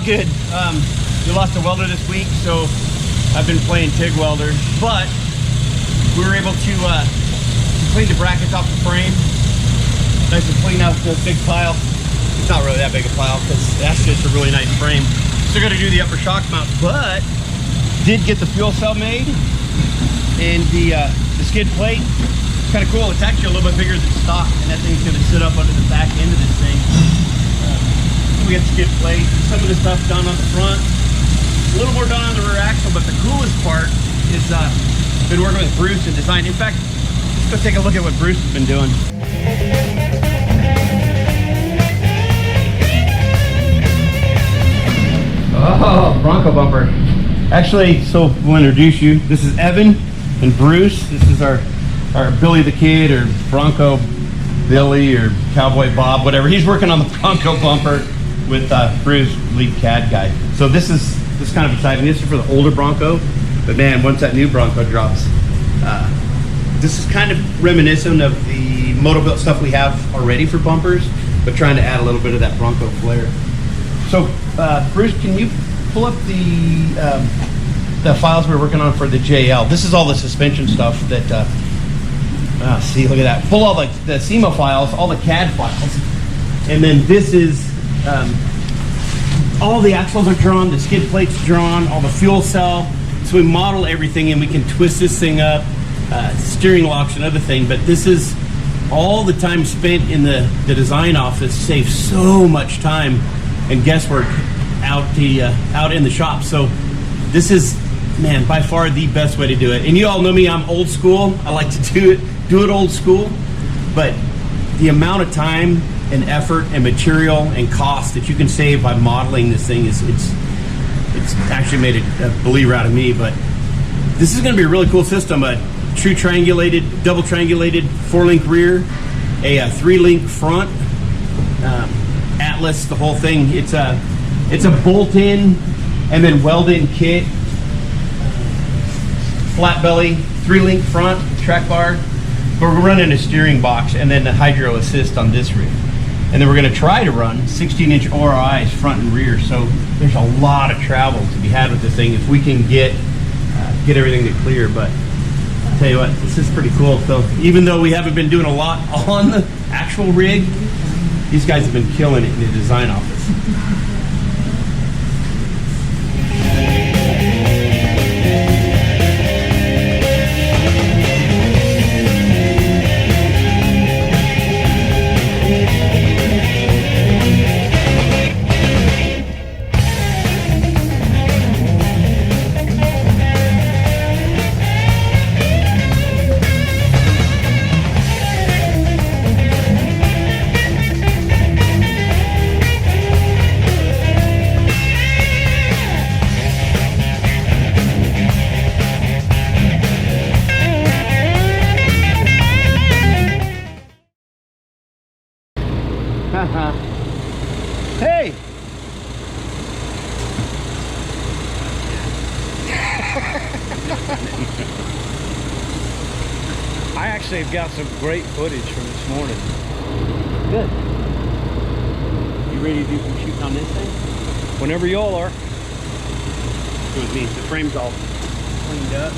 good. We lost a welder this week, so I've been playing TIG welder, but we were able to clean the brackets off the frame. Nice and clean out the big pile. It's not really that big a pile because that's just a really nice frame. Still got to do the upper shock mount, but did get the fuel cell made and the skid plate. It's kind of cool. It's actually a little bit bigger than stock, and that thing's going to sit up under the back end of this thing. We got the skid plate, some of the stuff done on the front, a little more done on the rear axle, but the coolest part is been working with Bruce and design. In fact, let's go take a look at what Bruce has been doing. Oh, Bronco bumper. Actually, so we'll introduce you. This is Evan and Bruce. This is our Billy the Kid, or Bronco Billy, or Cowboy Bob, whatever. He's working on the Bronco bumper with Bruce, lead CAD guy. So this is kind of exciting. This is for the older Bronco, but man, once that new Bronco drops, this is kind of reminiscent of the Motobilt stuff we have already for bumpers, but trying to add a little bit of that Bronco flair. So Bruce, can you pull up the files we're working on for the JL? This is all the suspension stuff that, see, look at that. Pull all the SEMA files, all the CAD files, and then this is all the axles are drawn, the skid plate's drawn, all the fuel cell. So we model everything and we can twist this thing up, steering locks and other thing. But this is all the time spent in the design office saves so much time and guesswork out in the shop. So this is, man, by far the best way to do it. And you all know me, I'm old school. I like to do it old school, but the amount of time and effort and material and cost that you can save by modeling this thing is it's actually made a believer out of me. But this is going to be a really cool system. A true triangulated, double triangulated 4-link rear, a 3-link front, Atlas, the whole thing. It's a bolt-in and then weld-in kit, flat belly, 3-link front, track bar. But we're running a steering box and then the hydro assist on this rig. And then we're going to try to run 16-inch ORIs front and rear. So there's a lot of travel to be had with this thing if we can get everything to clear. But I'll tell you what, this is pretty cool. So even though we haven't been doing a lot on the actual rig, these guys have been killing it in the design office. Hey! I actually have got some great footage from this morning. Good. You ready to do some shooting on this thing? Whenever y'all are. It was me. The frame's all cleaned up.